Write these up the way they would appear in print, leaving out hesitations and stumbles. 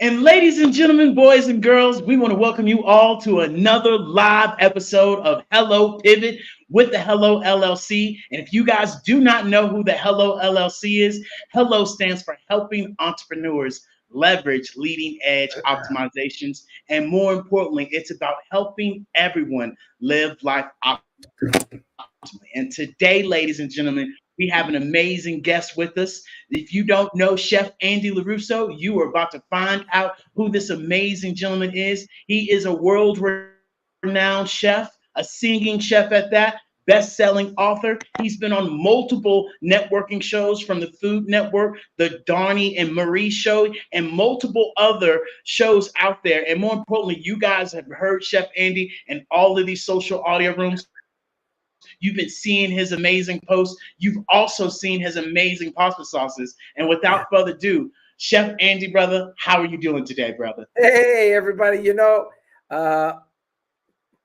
And ladies and gentlemen, boys and girls, we want to welcome you all to another live episode of Hello Pivot with the Hello LLC. And if you guys do not know who the Hello LLC is, Hello stands for Helping Entrepreneurs Leverage Leading Edge Optimizations. And more importantly, it's about helping everyone live life optimally. And today, ladies and gentlemen, we have an amazing guest with us. If you don't know Chef Andy LaRusso, you are about to find out who this amazing gentleman is. He is a world-renowned chef, a singing chef at that, best-selling author. He's been on multiple networking shows from the Food Network, the Donnie and Marie show, and multiple other shows out there. And more importantly, you guys have heard Chef Andy in all of these social audio rooms. You've been seeing his amazing posts. You've also seen his amazing pasta sauces. And without further ado, Chef Andy, brother, how are you doing today, brother? Hey, everybody. Uh,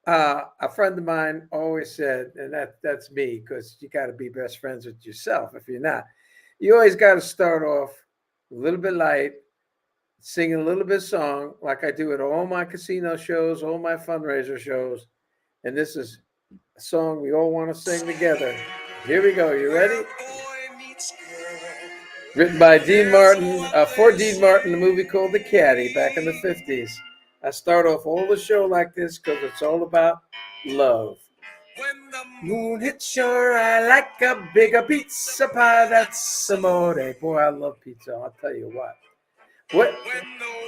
a friend of mine always said, and that's me, because you got to be best friends with yourself. If you're not, you always got to start off a little bit light, singing a little bit of song, like I do at all my casino shows, all my fundraiser shows. And this is a song we all want to sing together. Here we go. You ready? Written by Dean Martin, for Dean Martin, the movie called The Caddy back in the 50s. I start off all the show like this because it's all about love. When the moon hits your eye like a bigger pizza pie, that's amore. Boy, I love pizza, I'll tell you what. What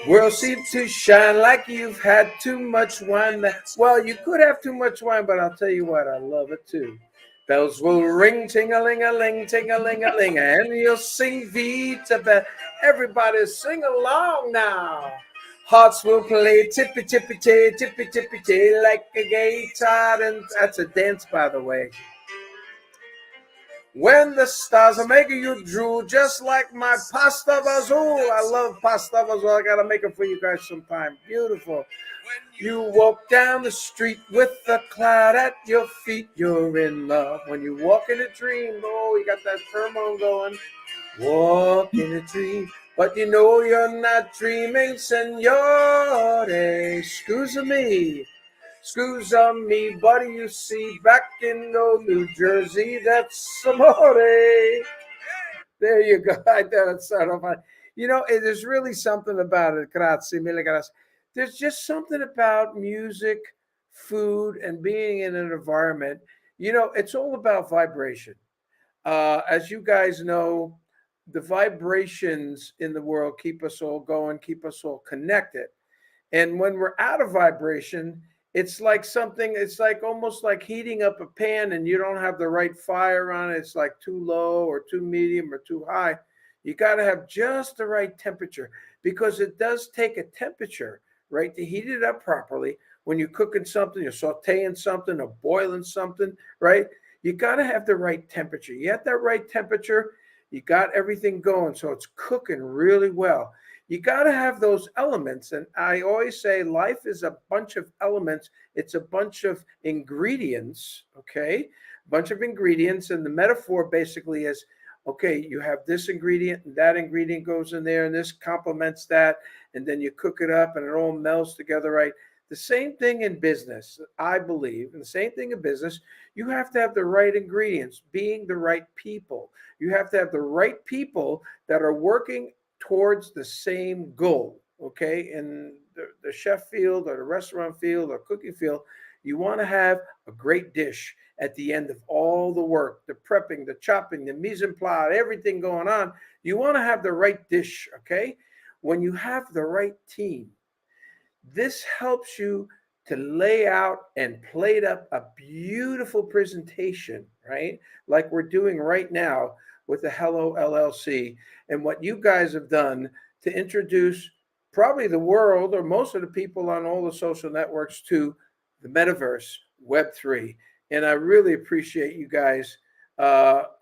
world seems to shine like you've had too much wine. Well, you could have too much wine, but I'll tell you what, I love it too. Bells will ring, ting-a-ling-a-ling, ting-a-ling-a-ling, and you'll sing Vita Bell. Everybody sing along now. Hearts will play tippy-tippy-tay, tippy-tippy-tay, like a guitar. And that's a dance, by the way. When the stars are making you drool, just like my pasta vazul. I love pasta vazul. I got to make it for you guys sometime. Beautiful. You walk down the street with a cloud at your feet, you're in love. When you walk in a dream, oh, you got that pheromone going. Walk in a dream, but you know you're not dreaming, senore. Excuse me. Screws on me, buddy, you see, back in old New Jersey, that's amore. There you go. I thought it started off. It is really something about it. Grazie, mille grazie. There's just something about music, food, and being in an environment. It's all about vibration. As you guys know, the vibrations in the world keep us all going, keep us all connected. And when we're out of vibration, it's like almost like heating up a pan and you don't have the right fire on it. It's like too low or too medium or too high. You got to have just the right temperature because it does take a temperature, right, to heat it up properly. When you're cooking something, you're sauteing something or boiling something, right? You got to have the right temperature. You have that right temperature, you got everything going. So it's cooking really well. You got to have those elements. And I always say life is a bunch of elements. It's a bunch of ingredients, okay? A bunch of ingredients. And the metaphor basically is, okay, you have this ingredient and that ingredient goes in there and this complements that. And then you cook it up and it all melds together, right? The same thing in business, I believe, and the same thing in business, you have to have the right ingredients, being the right people. You have to have the right people that are working towards the same goal, okay? In the chef field or the restaurant field or cooking field, you want to have a great dish at the end of all the work, the prepping, the chopping, the mise en place, everything going on. You want to have the right dish, okay? When you have the right team, this helps you to lay out and plate up a beautiful presentation, right? Like we're doing right now with the Hello LLC and what you guys have done to introduce probably the world or most of the people on all the social networks to the metaverse, Web3. And I really appreciate you guys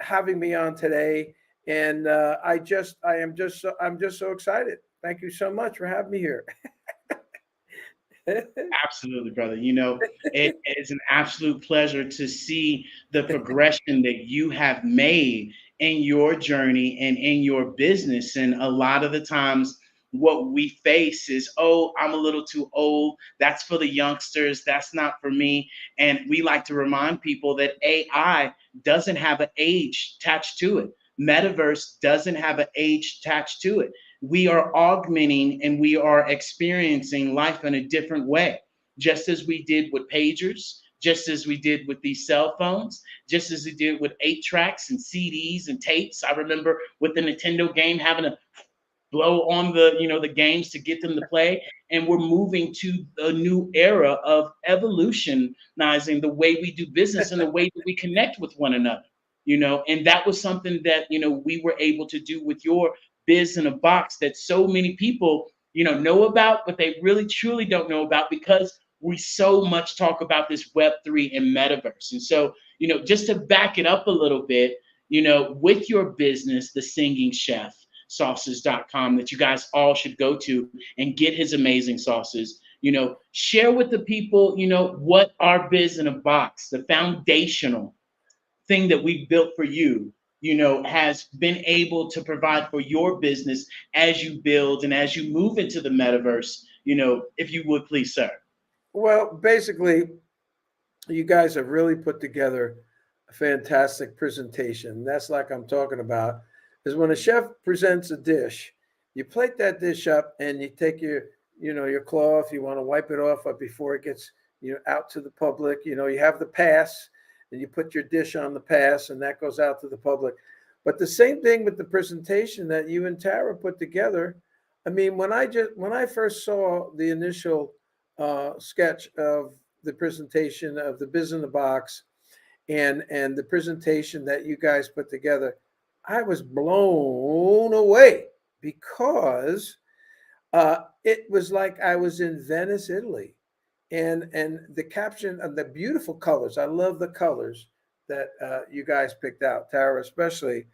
having me on today. And I'm just so excited. Thank you so much for having me here. Absolutely, brother. It is an absolute pleasure to see the progression that you have made in your journey and in your business. And a lot of the times, what we face is, oh, I'm a little too old. That's for the youngsters. That's not for me. And we like to remind people that AI doesn't have an age attached to it. Metaverse doesn't have an age attached to it. We are augmenting and we are experiencing life in a different way, just as we did with pagers, just as we did with these cell phones, just as we did with 8 tracks and CDs and tapes. I remember with the Nintendo game having to blow on the games to get them to play, and we're moving to a new era of evolutionizing the way we do business and the way that we connect with one another. And that was something that we were able to do with your biz in a box that so many people know about, but they really truly don't know about because we so much talk about this Web3 and metaverse. And so just to back it up a little bit, with your business, the Singing Chef sauces.com, that you guys all should go to and get his amazing sauces. Share with the people, what our biz in a box, the foundational thing that we built for you, has been able to provide for your business as you build and as you move into the metaverse, if you would please, sir. Well, basically, you guys have really put together a fantastic presentation. That's like I'm talking about is when a chef presents a dish, you plate that dish up and you take your cloth, you want to wipe it off before it gets, out to the public. You have the pass and you put your dish on the pass and that goes out to the public. But the same thing with the presentation that you and Tara put together. I mean, when I first saw the initial sketch of the presentation of the Biz in the Box and the presentation that you guys put together, I was blown away because it was like I was in Venice, Italy, and the caption of the beautiful colors. I love the colors that you guys picked out, Tara, especially.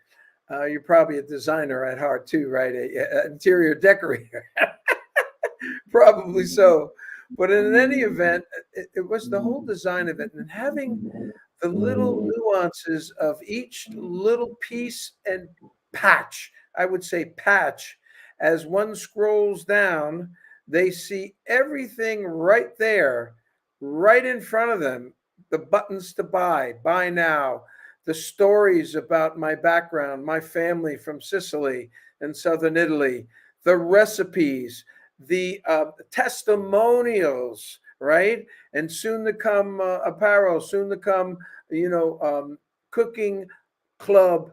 You're probably a designer at heart too, right? A interior decorator, probably so. But in any event, it was the whole design of it and having the little nuances of each little piece and patch. I would say patch. As one scrolls down, they see everything right there, right in front of them. The buttons to buy now, the stories about my background, my family from Sicily and southern Italy, the recipes, the testimonials, right? And soon to come apparel, soon to come, cooking club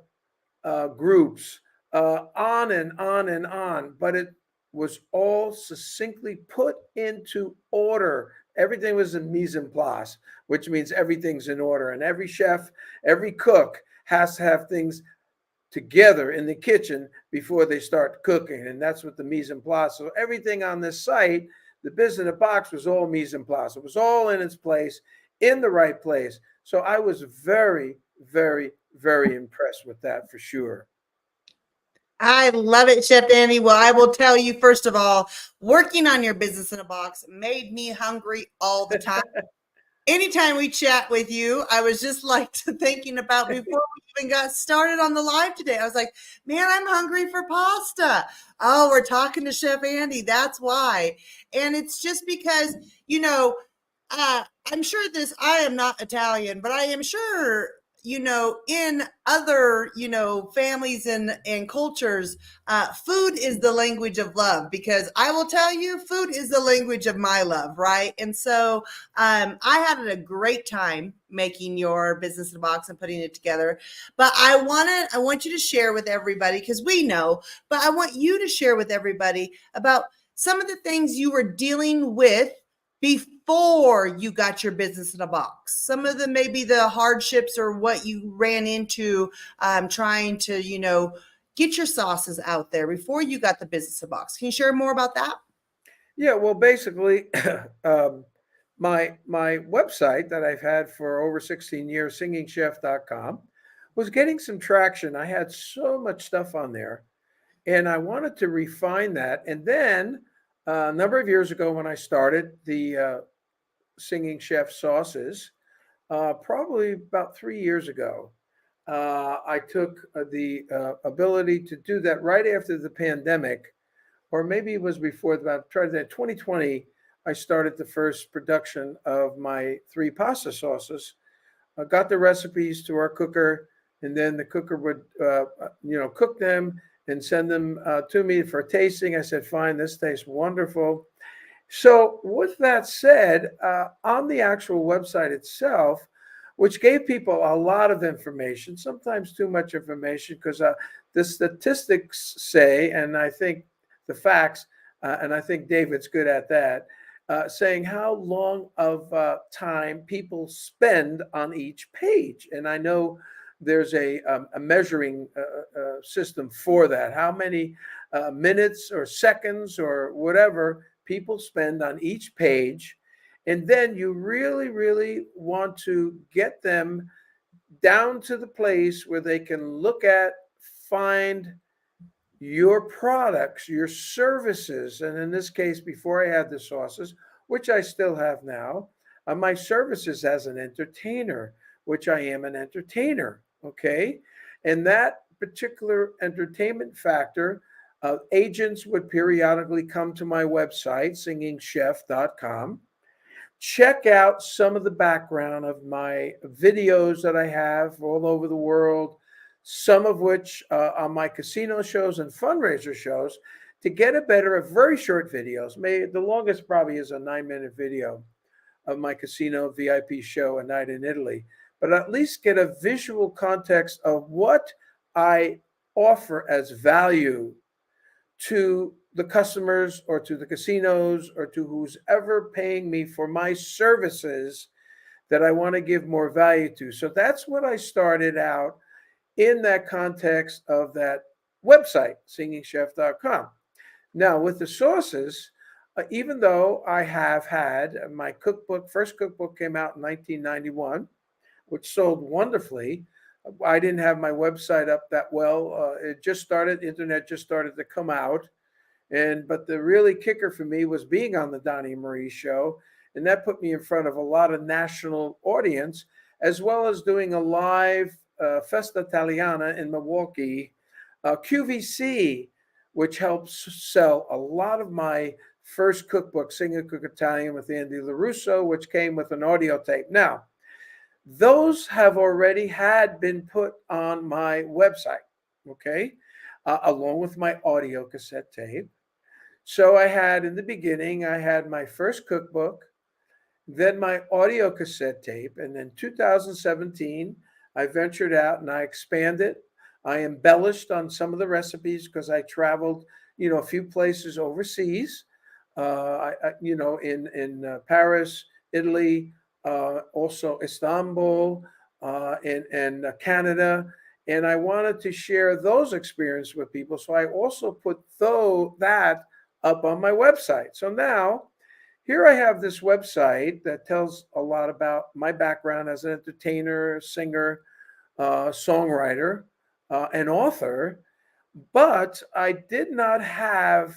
groups, on and on and on. But it was all succinctly put into order. Everything was in mise en place, which means everything's in order. And every chef, every cook has to have things together in the kitchen before they start cooking. And that's what the mise en place. So everything on this site, the Biz in the Box, was all mise en place. It was all in its place, in the right place. So I was very, very, very impressed with that for sure. I love it, Chef Andy. Well, I will tell you, first of all, working on your business in a box made me hungry all the time. Anytime we chat with you, I was just like thinking about before we even got started on the live today. I was like, man, I'm hungry for pasta. Oh, we're talking to Chef Andy. That's why. And it's just because, I'm sure I am not Italian, but I am sure, in other, families and cultures, food is the language of love, because I will tell you, food is the language of my love, right? And so I had a great time making your business in a box and putting it together. But I want you to share with everybody, because we know, but I want you to share with everybody about some of the things you were dealing with before you got your business in a box. Some of them may be the hardships or what you ran into trying to, get your sauces out there before you got the business in a box. Can you share more about that? Yeah, well, basically, my website that I've had for over 16 years, singingchef.com, was getting some traction. I had so much stuff on there, and I wanted to refine that. And then a number of years ago, when I started the Singing Chef sauces, probably about 3 years ago, I took the ability to do that right after the pandemic, or maybe it was before. About tried that 2020. I started the first production of my three pasta sauces. I got the recipes to our cooker, and then the cooker would, cook them and send them to me for tasting. I said, "Fine, this tastes wonderful." So, with that said, on the actual website itself, which gave people a lot of information, sometimes too much information, because the statistics say, and I think the facts, and I think David's good at that, saying how long of time people spend on each page. And I know there's a measuring system for that. How many minutes or seconds or whatever people spend on each page. And then you really, really want to get them down to the place where they can look at, find your products, your services. And in this case, before I had the sauces, which I still have now, my services as an entertainer, which I am an entertainer. Okay. And that particular entertainment factor, agents would periodically come to my website, singingchef.com, check out some of the background of my videos that I have all over the world, some of which on my casino shows and fundraiser shows, to get a better, very short videos. The longest probably is a 9-minute video of my casino VIP show, A Night in Italy, but at least get a visual context of what I offer as value to the customers or to the casinos or to who's ever paying me for my services that I want to give more value to. So that's what I started out in that context of that website, singingchef.com. Now, with the sauces, even though I have had my cookbook, first cookbook came out in 1991, which sold wonderfully. I didn't have my website up that well. It just started, internet just started to come out. But the really kicker for me was being on the Donnie and Marie show. And that put me in front of a lot of national audience, as well as doing a live Festa Italiana in Milwaukee, QVC, which helps sell a lot of my first cookbook, Sing and Cook Italian with Andy LaRusso, which came with an audio tape. Now, those have already had been put on my website, okay, along with my audio cassette tape. So I had, in the beginning, I had my first cookbook, then my audio cassette tape, and then 2017, I ventured out and I expanded. I embellished on some of the recipes because I traveled, a few places overseas, in Paris, Italy, also Istanbul, and Canada. And I wanted to share those experiences with people. So I also put that up on my website. So now here I have this website that tells a lot about my background as an entertainer, singer, songwriter, and author. But I did not have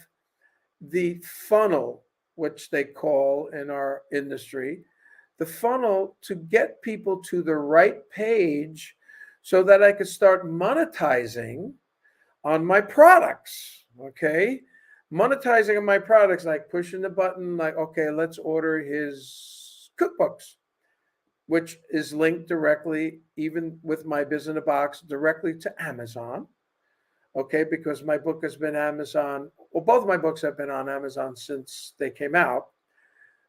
the funnel, which they call in our industry, the funnel to get people to the right page so that I could start monetizing on my products. Okay. Monetizing on my products, like pushing the button, like, okay, let's order his cookbooks, which is linked directly, even with my Biz in a Box, directly to Amazon. Okay, because my book has been Amazon, well, both of my books have been on Amazon since they came out.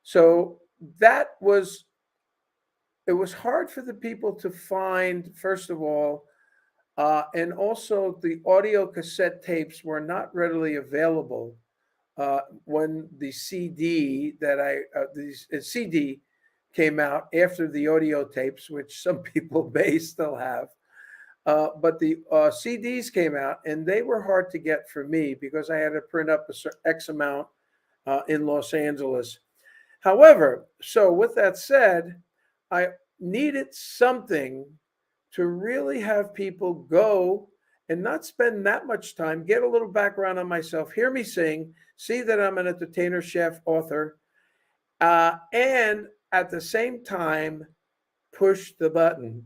So it was hard for the people to find, first of all, and also the audio cassette tapes were not readily available when the CD came out after the audio tapes, which some people may still have. But the CDs came out, and they were hard to get for me because I had to print up X amount in Los Angeles. However, so with that said, I needed something to really have people go and not spend that much time, get a little background on myself, hear me sing, see that I'm an entertainer, chef, author, and at the same time, push the button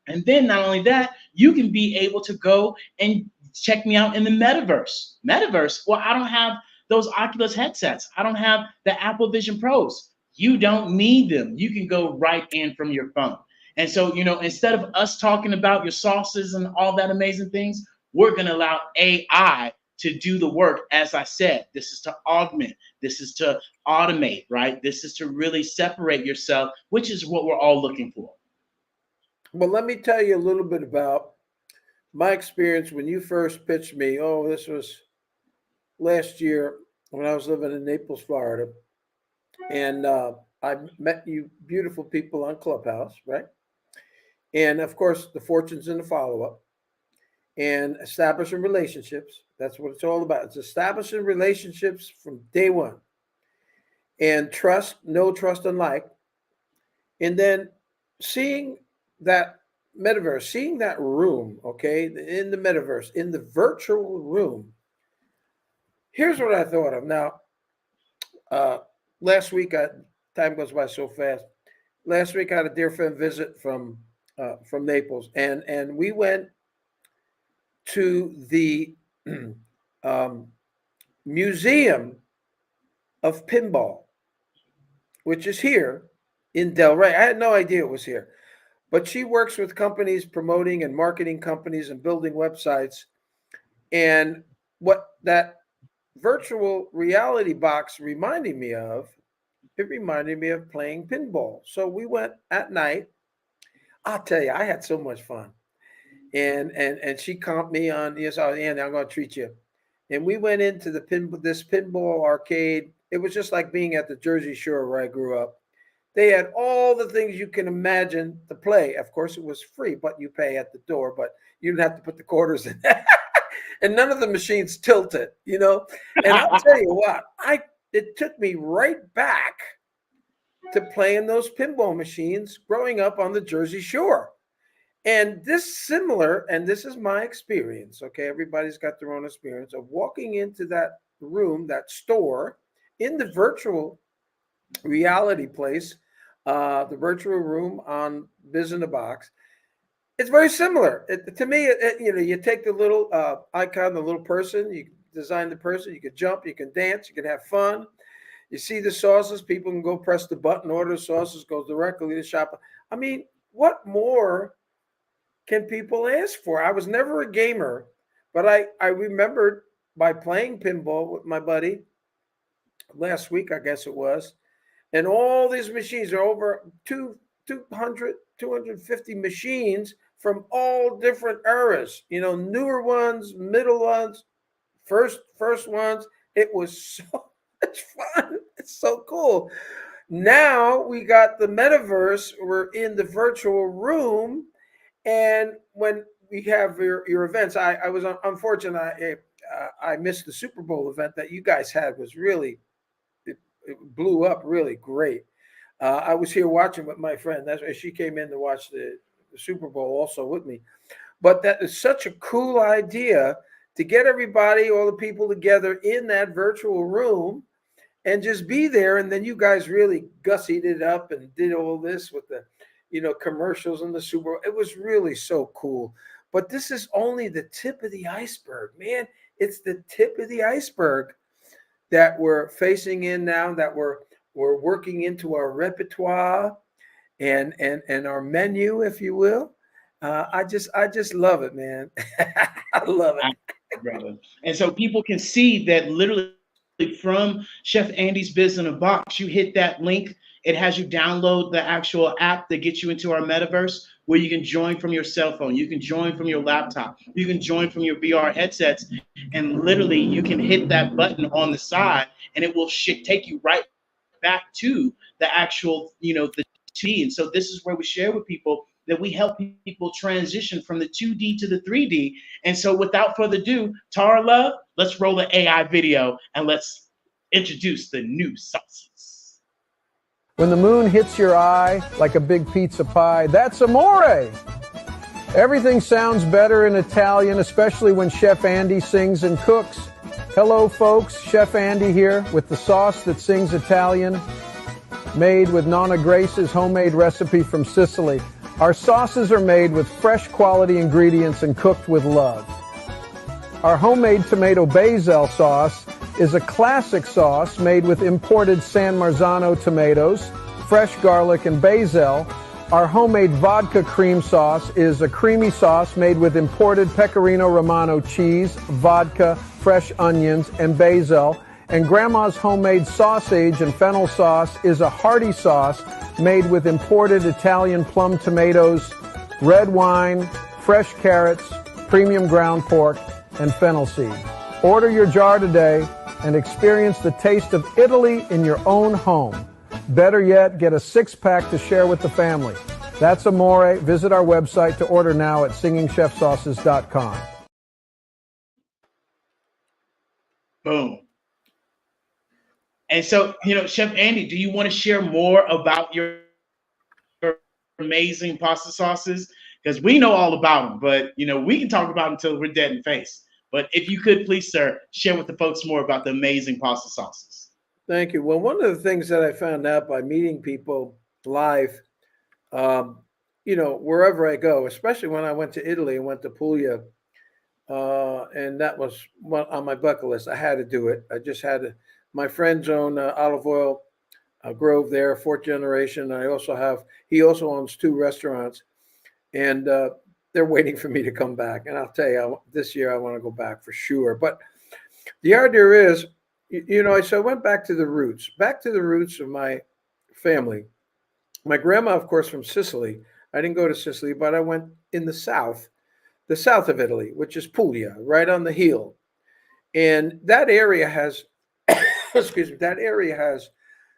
And then not only that, you can be able to go and check me out in the metaverse. Metaverse, well, I don't have those Oculus headsets. I don't have the Apple Vision Pros. You don't need them. You can go right in from your phone. And so, instead of us talking about your sauces and all that amazing things, we're going to allow AI to do the work. As I said, this is to augment, this is to automate, right? This is to really separate yourself, which is what we're all looking for. Well, let me tell you a little bit about my experience when you first pitched me. Oh, this was last year when I was living in Naples, Florida. And I met you beautiful people on Clubhouse, right? And of course, the fortune's in the follow up and establishing relationships. That's what it's all about. It's establishing relationships from day one and trust, know, trust, and like. And then seeing that metaverse, seeing that room, okay, in the metaverse, in the virtual room. Here's what I thought of. Now, last week, time goes by so fast. Last week, I had a dear friend visit from Naples, and we went to the Museum of Pinball, which is here in Delray. I had no idea it was here, but she works with companies promoting and marketing companies and building websites. And what that virtual reality box reminded me of, it reminded me of playing pinball. So we went at night. I'll tell you, I had so much fun. And she comped me on, yes, Andy, I'm going to treat you. And we went into this pinball arcade. It was just like being at the Jersey Shore where I grew up. They had all the things you can imagine to play. Of course, it was free, but you pay at the door, but you didn't have to put the quarters in. And none of the machines tilted, And I'll tell you what, it took me right back to playing those pinball machines growing up on the Jersey Shore. And this is my experience, okay? Everybody's got their own experience of walking into that room, that store, in the virtual reality place, the virtual room on Biz in the Box. It's very similar. To me, you take the little icon, the little person, you design the person, you can jump, you can dance, you can have fun. You see the sauces, people can go press the button, order sauces, goes directly to the shop. I mean, what more can people ask for? I was never a gamer, but I remembered by playing pinball with my buddy last week, I guess it was, and all these machines are over 200, 250 machines from all different eras, newer ones, middle ones, first ones. It was so much fun. It's so cool. Now we got the metaverse. We're in the virtual room. And when we have your events, I was unfortunate. I missed the Super Bowl event that you guys had. Was really, it blew up really great. I was here watching with my friend. That's why she came in to watch the Super Bowl also with me. But that is such a cool idea to get everybody, all the people together in that virtual room and just be there. And then you guys really gussied it up and did all this with the commercials and the Super Bowl. It was really so cool. But this is only the tip of the iceberg, man. It's the tip of the iceberg that we're facing in now, that we're working into our repertoire and our menu, if you will. I just love it, man. I love it. Brother. And so people can see that literally from Chef Andy's Biz in a Box, you hit that link. It has you download the actual app that gets you into our metaverse, where you can join from your cell phone. You can join from your laptop. You can join from your VR headsets. And literally, you can hit that button on the side, and it will take you right back to the actual, the 2D. And so this is where we share with people that we help people transition from the 2D to the 3D. And so without further ado, Tara Love, let's roll the AI video and let's introduce the new sauces. When the moon hits your eye like a big pizza pie, that's amore. Everything sounds better in Italian, especially when Chef Andy sings and cooks. Hello, folks. Chef Andy here with the sauce that sings Italian, made with Nonna Grace's homemade recipe from Sicily. Our sauces are made with fresh quality ingredients and cooked with love. Our homemade tomato basil sauce is a classic sauce made with imported San Marzano tomatoes, fresh garlic, and basil. Our homemade vodka cream sauce is a creamy sauce made with imported Pecorino Romano cheese, vodka, fresh onions, and basil. And Grandma's homemade sausage and fennel sauce is a hearty sauce made with imported Italian plum tomatoes, red wine, fresh carrots, premium ground pork, and fennel seed. Order your jar today and experience the taste of Italy in your own home. Better yet, get a 6-pack to share with the family. That's Amore. Visit our website to order now at singingchefsauces.com. Boom. And so, Chef Andy, do you want to share more about your amazing pasta sauces? Because we know all about them, but, we can talk about them until we're dead in face. But if you could, please, sir, share with the folks more about the amazing pasta sauces. Thank you. Well, one of the things that I found out by meeting people live, wherever I go, especially when I went to Italy and went to Puglia, and that was on my bucket list. I had to do it. I just had to. My friends own olive oil grove there, 4th generation. He also owns 2 restaurants, and they're waiting for me to come back. And I'll tell you, this year I want to go back for sure. But the idea is, so I went back to the roots of my family. My grandma, of course, from Sicily. I didn't go to Sicily, but I went in the south of Italy, which is Puglia, right on the heel. And that area has,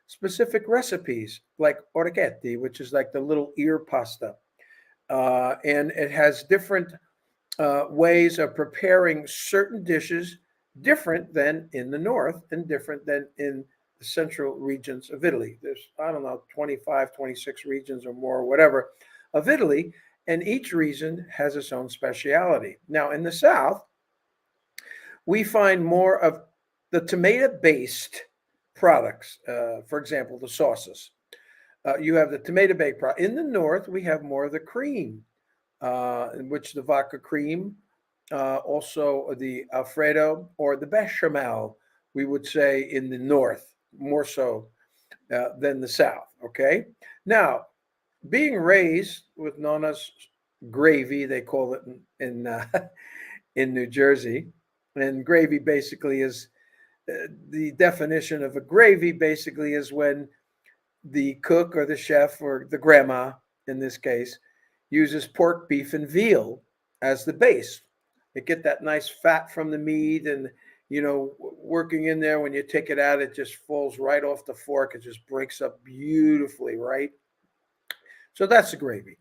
specific recipes like orecchiette, which is like the little ear pasta. And it has different ways of preparing certain dishes, different than in the north and different than in the central regions of Italy. There's, 25, 26 regions or more, or whatever, of Italy, and each region has its own speciality. Now, in the south, we find more of the tomato-based products. For example, the sauces. You have the tomato-based product. In the north, we have more of the cream, in which the vodka cream, also the Alfredo or the bechamel, we would say in the north, more so than the south. Okay. Now, being raised with Nona's gravy, they call it in New Jersey, and gravy basically is the definition of a gravy. Basically, is when the cook or the chef or the grandma, in this case, uses pork, beef, and veal as the base. They get that nice fat from the meat, and working in there. When you take it out, it just falls right off the fork. It just breaks up beautifully, right? So that's the gravy.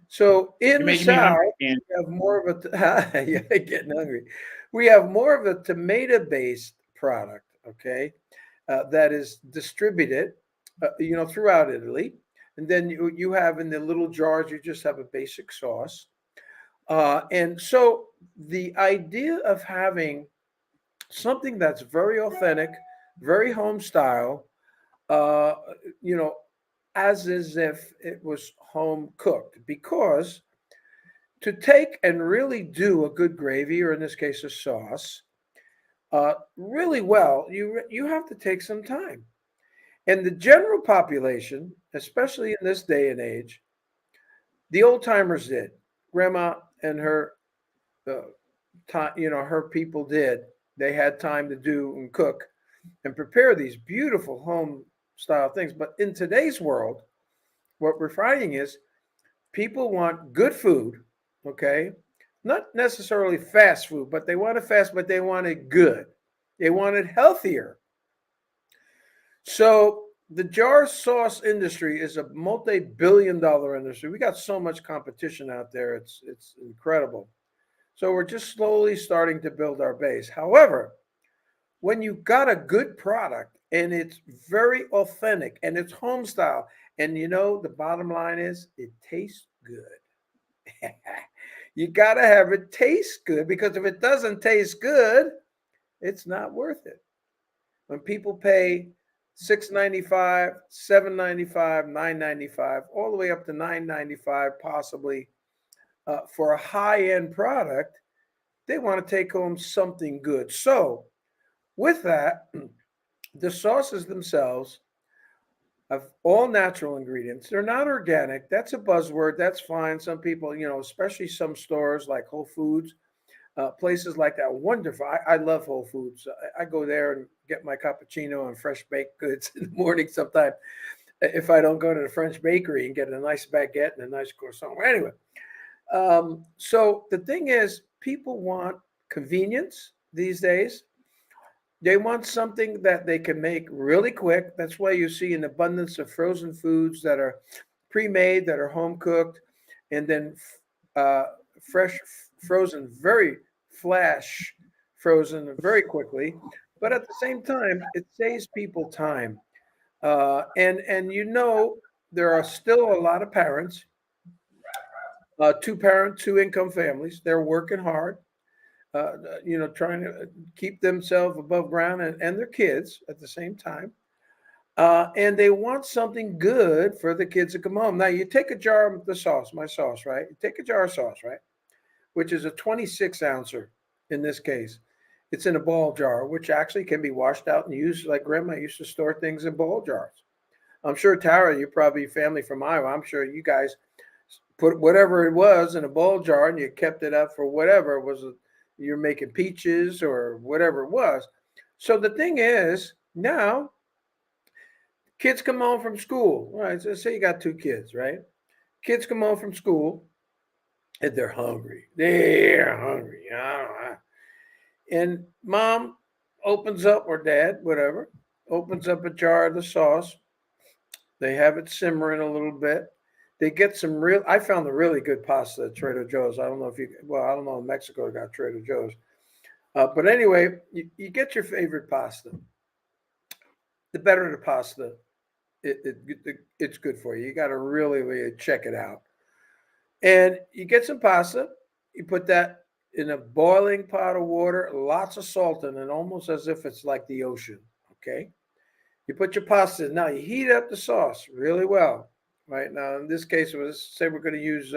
So in the south, we have more of a yeah, getting hungry. We have more of a tomato-based product, okay, that is distributed, throughout Itoly, and then you have in the little jars, you just have a basic sauce, and so the idea of having something that's very authentic, very home style, uh, you know, as if it was home cooked, because to take and really do a good gravy, or in this case, a sauce, really well, you have to take some time. And the general population, especially in this day and age, the old timers did. Grandma and her time, her people did. They had time to do and cook and prepare these beautiful home style things. But in today's world, what we're finding is people want good food, okay? Not necessarily fast food, but they want it fast, but they want it good. They want it healthier. So the jar sauce industry is a multi-billion-dollar industry. We got so much competition out there. It's incredible. So we're just slowly starting to build our base. However, when you got a good product and it's very authentic and it's home style, and the bottom line is it tastes good. You got to have it taste good, because if it doesn't taste good, it's not worth it. When people pay $6.95, $7.95, $9.95, all the way up to $9.95, possibly for a high-end product. They want to take home something good. So, with that, the sauces themselves of all natural ingredients. They're not organic. That's a buzzword. That's fine. Some people, especially some stores like Whole Foods, places like that. Wonderful. I love Whole Foods. I go there and get my cappuccino and fresh baked goods in the morning sometime. If I don't go to the French bakery and get a nice baguette and a nice croissant. Anyway, so the thing is, people want convenience these days. They want something that they can make really quick. That's why you see an abundance of frozen foods that are pre-made, that are home cooked, and then uh, fresh frozen, very flash frozen very quickly. But at the same time, it saves people time. And there are still a lot of parents, two-parent, two-income families. They're working hard, trying to keep themselves above ground and their kids at the same time. And they want something good for the kids to come home. Now, you take a jar of the sauce, my sauce, right? You take a jar of sauce, right? Which is a 26 ouncer in this case. It's in a ball jar, which actually can be washed out and used like grandma used to store things in ball jars. I'm sure, Tara, you're probably family from Iowa. I'm sure you guys put whatever it was in a ball jar and you kept it up for whatever it was. You're making peaches or whatever it was. So the thing is, now kids come home from school. All right, so say you got two kids, right? Kids come home from school and they're hungry. They're hungry. And mom opens up, or dad, whatever, opens up a jar of the sauce. They have it simmering a little bit. They get I found a really good pasta at Trader Joe's. I don't know in Mexico got Trader Joe's. But anyway, you get your favorite pasta. The better the pasta, it's good for you. You got to really, really check it out. And you get some pasta. You put that in a boiling pot of water, lots of salt in it, almost as if it's like the ocean. Okay. You put your pasta in. Now you heat up the sauce really well. Right now, in this case, say we're going to use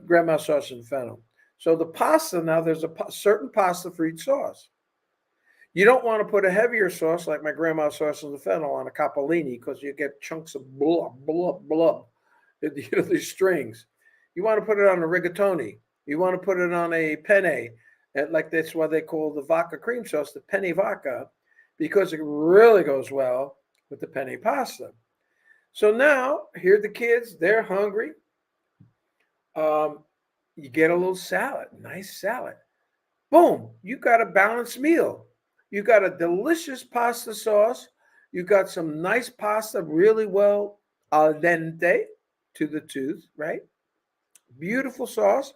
grandma sauce and fennel. So the pasta, now there's a certain pasta for each sauce. You don't want to put a heavier sauce like my grandma sauce and the fennel on a capellini because you get chunks of blub, these strings. You want to put it on a rigatoni. You want to put it on a penne. Like that's why they call the vodka cream sauce the penne vodka, because it really goes well with the penne pasta. So now, here are the kids. They're hungry. You get a little salad, nice salad. Boom, you got a balanced meal. You got a delicious pasta sauce. You got some nice pasta, really well al dente, to the tooth, right? Beautiful sauce,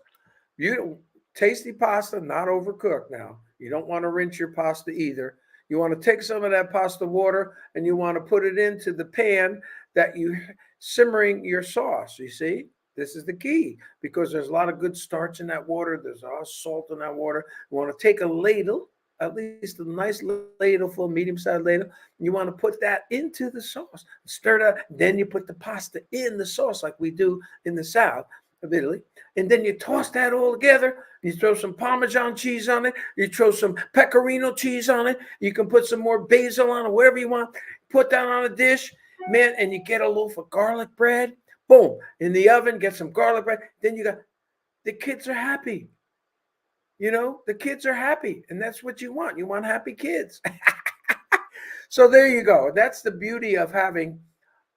beautiful, tasty pasta, not overcooked now. You don't want to rinse your pasta either. You want to take some of that pasta water and you want to put it into the pan that you simmering your sauce. You see, this is the key because there's a lot of good starch in that water. There's a lot of salt in that water. You want to take a ladle, at least a nice ladle, full medium-sized ladle. You want to put that into the sauce, stir it up. Then you put the pasta in the sauce like we do in the south of Italy. And then you toss that all together. You throw some Parmesan cheese on it. You throw some pecorino cheese on it. You can put some more basil on it, whatever you want. Put that on a dish, man, and you get a loaf of garlic bread. Boom, in the oven, get some garlic bread. Then you got, the kids are happy. The kids are happy, and that's what you want. You want happy kids. So there you go. That's the beauty of having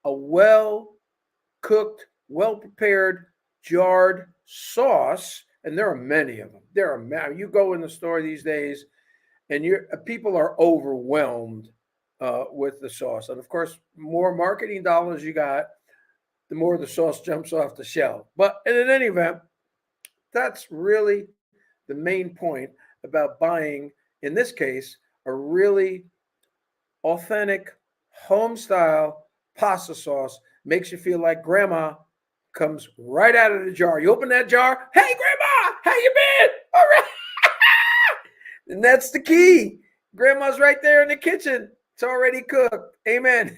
a well-cooked, well-prepared, jarred sauce, and there are many of them. You go in the store these days, and people are overwhelmed with the sauce. And of course, more marketing dollars you got, the more the sauce jumps off the shelf. But in any event, that's really the main point about buying, in this case, a really authentic home style pasta sauce. Makes you feel like grandma comes right out of the jar. You open that jar, hey grandma, how you been? All right. And that's the key. Grandma's right there in the kitchen. It's already cooked. Amen.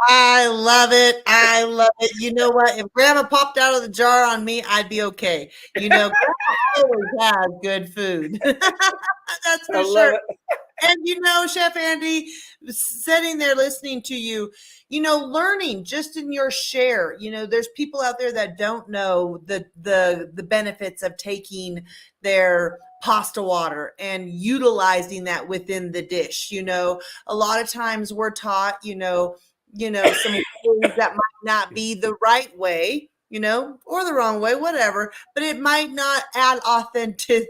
I love it. I love it. You know what? If grandma popped out of the jar on me, I'd be okay. Grandma always has good food. That's I for love sure. it. And Chef Andy, sitting there listening to you, learning just in your share. There's people out there that don't know the benefits of taking their pasta water and utilizing that within the dish. A lot of times we're taught, some ways that might not be the right way, or the wrong way, whatever, but it might not add authentic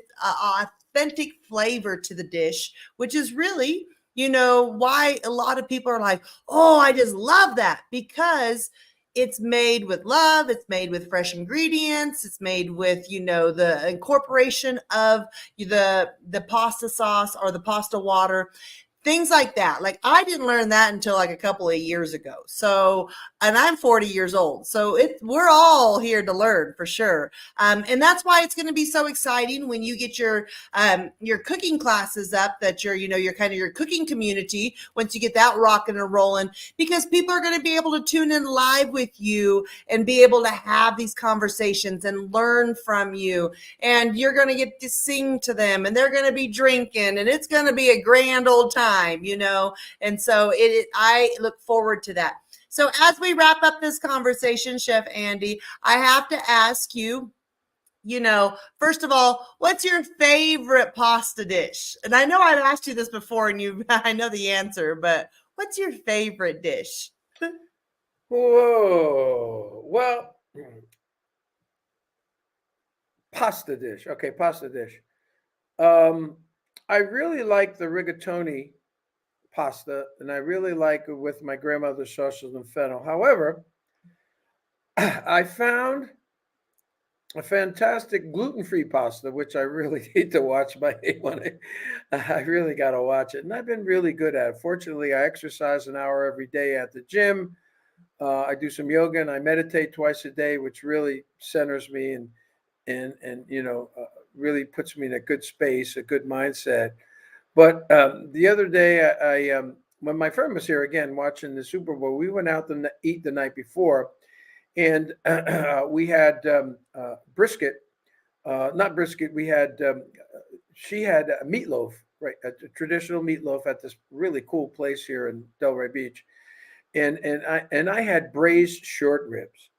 flavor to the dish, which is really, why a lot of people are like, oh, I just love that, because it's made with love, it's made with fresh ingredients, it's made with, the incorporation of the pasta sauce or the pasta water, things like that. Like, I didn't learn that until like a couple of years ago. So, and I'm 40 years old. So we're all here to learn for sure. And that's why it's going to be so exciting when you get your cooking classes up, that your kind of your cooking community, once you get that rocking and rolling, because people are going to be able to tune in live with you and be able to have these conversations and learn from you. And you're going to get to sing to them, and they're going to be drinking, and it's going to be a grand old time, and so I look forward to that. So as we wrap up this conversation, Chef Andy, I have to ask you, first of all, what's your favorite pasta dish? And I know I've asked you this before and I know the answer, but what's your favorite dish? Whoa. Well, pasta dish. Okay, pasta dish. I really like the rigatoni pasta, and I really like it with my grandmother's sausage and fennel. However, I found a fantastic gluten-free pasta, which I really need to watch. I really got to watch it, and I've been really good at it. Fortunately, I exercise an hour every day at the gym. I do some yoga and I meditate twice a day, which really centers me and really puts me in a good space, a good mindset. But the other day, when my friend was here again watching the Super Bowl, we went out to eat the night before, and we had brisket. Not brisket. We had she had a meatloaf, right? A traditional meatloaf at this really cool place here in Delray Beach, and I had braised short ribs.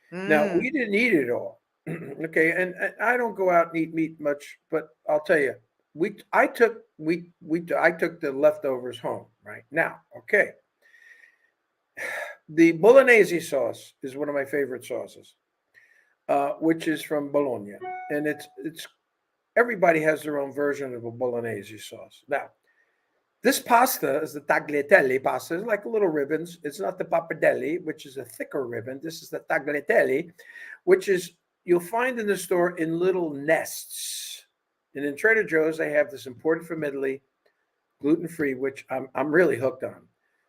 Now Mm. we didn't eat it all, okay. And I don't go out and eat meat much, but I'll tell you, I took the leftovers home. Right now, okay. The bolognese sauce is one of my favorite sauces, which is from Bologna, and it's everybody has their own version of a bolognese sauce. Now, this pasta is the tagliatelle pasta. It's like little ribbons. It's not the pappardelle, which is a thicker ribbon. This is the tagliatelle, which is you'll find in the store in little nests. And in Trader Joe's, they have this imported from Italy, gluten free, which I'm really hooked on.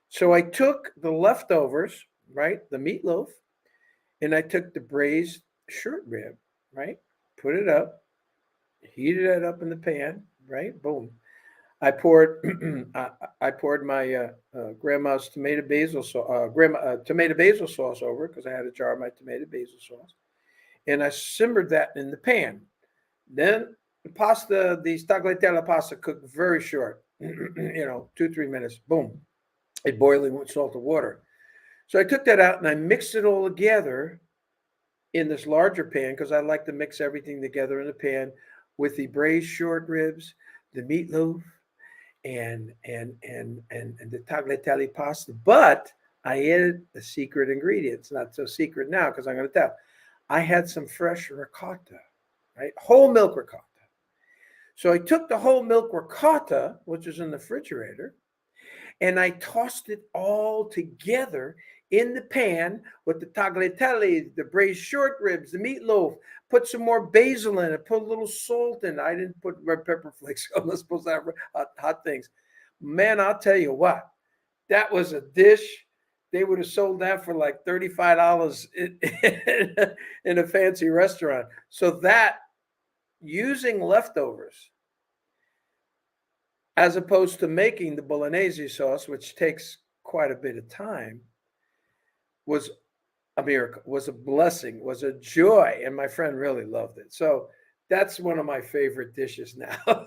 So I took the leftovers, right, the meatloaf, and I took the braised short rib, right, put it up, heated it up in the pan, right, boom. I poured I poured my grandma's tomato basil sauce over because I had a jar of my tomato basil sauce, and I simmered that in the pan. Then the tagliatelle pasta cooked very short, 2 3 minutes. Boom, it boiling with salted water. So I took that out and I mixed it all together in this larger pan because I like to mix everything together in the pan with the braised short ribs, the meatloaf, and the tagliatelle pasta. But I added a secret ingredient. It's not so secret now because I'm going to tell. I had some fresh ricotta, right? Whole milk ricotta. So I took the whole milk ricotta, which is in the refrigerator, and I tossed it all together in the pan with the tagliatelle, the braised short ribs, the meatloaf. Put some more basil in it. Put a little salt in it. I didn't put red pepper flakes. I'm not supposed to have hot things. Man, I'll tell you what. That was a dish. They would have sold that for like $35 in a fancy restaurant. So that using leftovers as opposed to making the bolognese sauce, which takes quite a bit of time, was a miracle, was a blessing, was a joy, and my friend really loved it. So that's one of my favorite dishes now. Oh,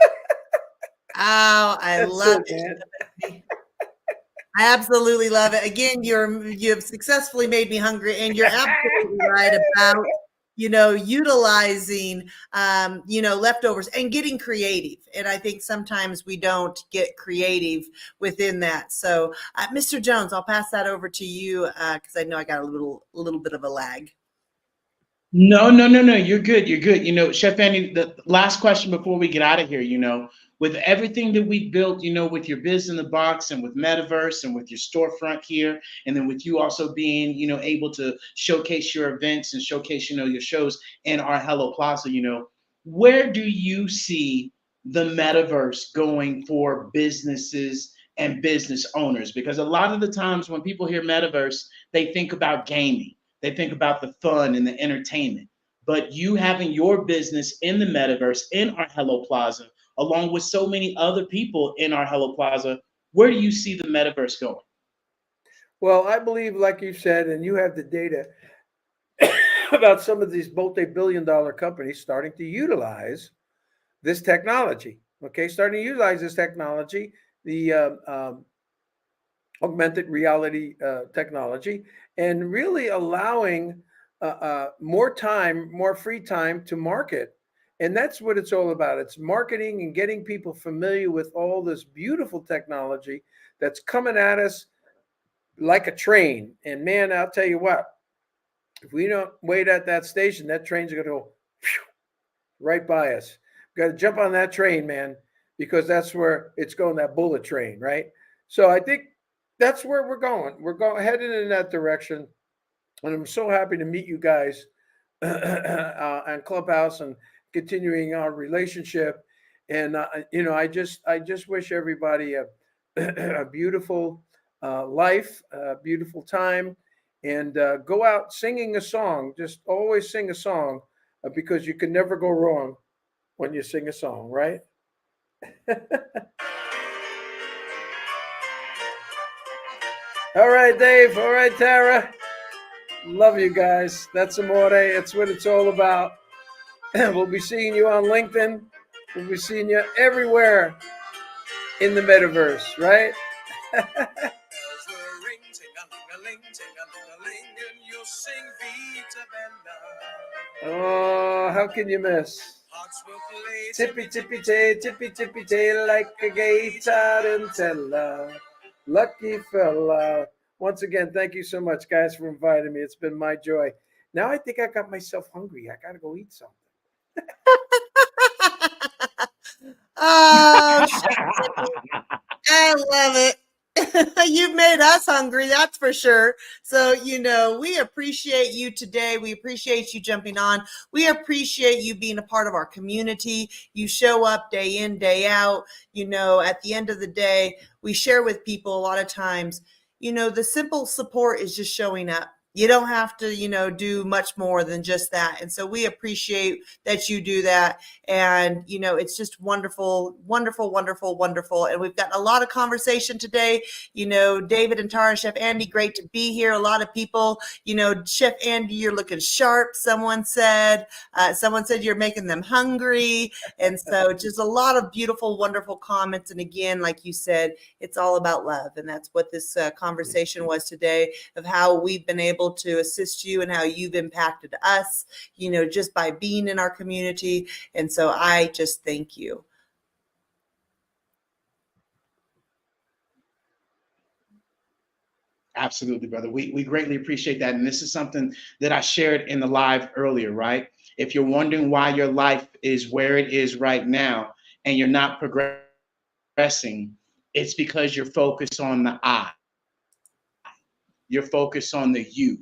I That's love it, man. it. I absolutely love it. Again, you have successfully made me hungry, and you're absolutely right about utilizing leftovers and getting creative. And I think sometimes we don't get creative within that. So, Mr. Jones, I'll pass that over to you because I know I got a little bit of a lag. No, no, no, no. You're good. You're good. Chef Andy, the last question before we get out of here, with everything that we built, with your biz in the box and with Metaverse and with your storefront here, and then with you also being, able to showcase your events and showcase, your shows in our Hello Plaza, where do you see the Metaverse going for businesses and business owners? Because a lot of the times when people hear Metaverse, they think about gaming. They think about the fun and the entertainment. But you having your business in the metaverse in our Hello Plaza, along with so many other people in our Hello Plaza, where do you see the metaverse going? Well, I believe, like you said, and you have the data about some of these multi-billion-dollar companies starting to utilize this technology. Okay, starting to utilize this technology, the augmented reality technology, and really allowing more time, more free time to market. And that's what it's all about. It's marketing and getting people familiar with all this beautiful technology that's coming at us like a train. And man, I'll tell you what, if we don't wait at that station, that train's going to go right by us. We've got to jump on that train, man, because that's where it's going, that bullet train, right? So I think that's where we're going. We're going headed in that direction. And I'm so happy to meet you guys on Clubhouse and continuing our relationship. And I just wish everybody a beautiful life, a beautiful time, and go out singing a song. Just always sing a song because you can never go wrong when you sing a song, right? All right, Dave. All right, Tara. Love you guys. That's Amore. It's what it's all about. We'll be seeing you on LinkedIn. We'll be seeing you everywhere in the metaverse, right? Oh, how can you miss? Tippy tippy tay, tippy tippy tay, like a gay tarantella. Lucky fella. Once again, thank you so much, guys, for inviting me. It's been my joy. Now I think I got myself hungry. I gotta go eat something. Oh, I love it. You've made us hungry, that's for sure. So, we appreciate you today. We appreciate you jumping on. We appreciate you being a part of our community. You show up day in, day out. At the end of the day, we share with people a lot of times, the simple support is just showing up. You don't have to, do much more than just that. And so we appreciate that you do that. And, it's just wonderful, wonderful, wonderful, wonderful. And we've got a lot of conversation today. David and Tara, Chef Andy, great to be here. A lot of people, Chef Andy, you're looking sharp. Someone said you're making them hungry. And so just a lot of beautiful, wonderful comments. And again, like you said, it's all about love. And that's what this conversation was today, of how we've been able to assist you and how you've impacted us, just by being in our community. And so I just thank you. Absolutely, brother. We greatly appreciate that. And this is something that I shared in the live earlier, right? If you're wondering why your life is where it is right now and you're not progressing, it's because you're focused on the I. You're focused on the you.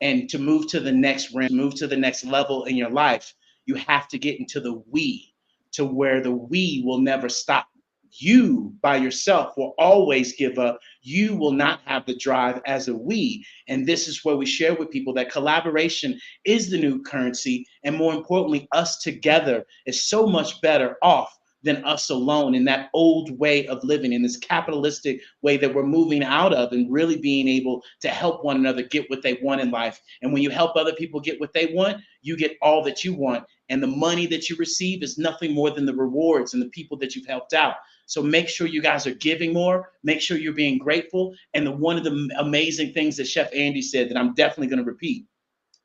And to move to the next realm, move to the next level in your life, you have to get into the we, to where the we will never stop. You by yourself will always give up. You will not have the drive as a we. And this is where we share with people that collaboration is the new currency. And more importantly, us together is so much better off than us alone in that old way of living, in this capitalistic way that we're moving out of, and really being able to help one another get what they want in life. And when you help other people get what they want, you get all that you want. And the money that you receive is nothing more than the rewards and the people that you've helped out. So make sure you guys are giving more. Make sure you're being grateful. And one of the amazing things that Chef Andy said that I'm definitely going to repeat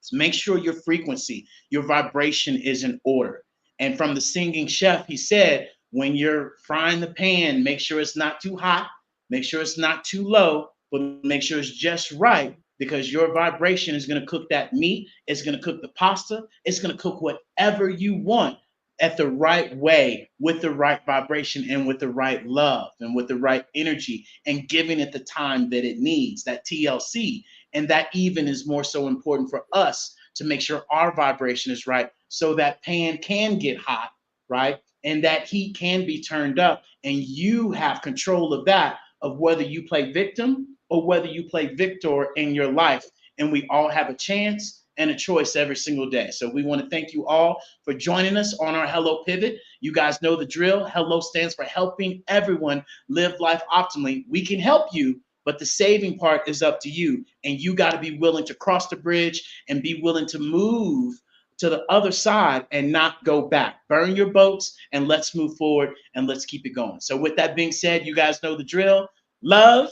is make sure your frequency, your vibration is in order. And from the singing chef, he said, when you're frying the pan, make sure it's not too hot, make sure it's not too low, but make sure it's just right, because your vibration is going to cook that meat, it's going to cook the pasta, it's going to cook whatever you want at the right way, with the right vibration and with the right love and with the right energy, and giving it the time that it needs, that TLC. And that even is more so important for us to make sure our vibration is right, so that pan can get hot, right? And that heat can be turned up, and you have control of that, of whether you play victim or whether you play victor in your life. And we all have a chance and a choice every single day. So we want to thank you all for joining us on our Hello Pivot. You guys know the drill. Hello stands for helping everyone live life optimally. We can help you, but the saving part is up to you. And you got to be willing to cross the bridge and be willing to move to the other side and not go back. Burn your boats and let's move forward and let's keep it going. So with that being said, you guys know the drill. Love,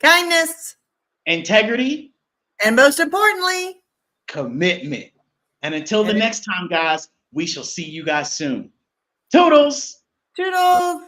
kindness, integrity, and most importantly, commitment. And until the next time, guys, we shall see you guys soon. Toodles! toodles.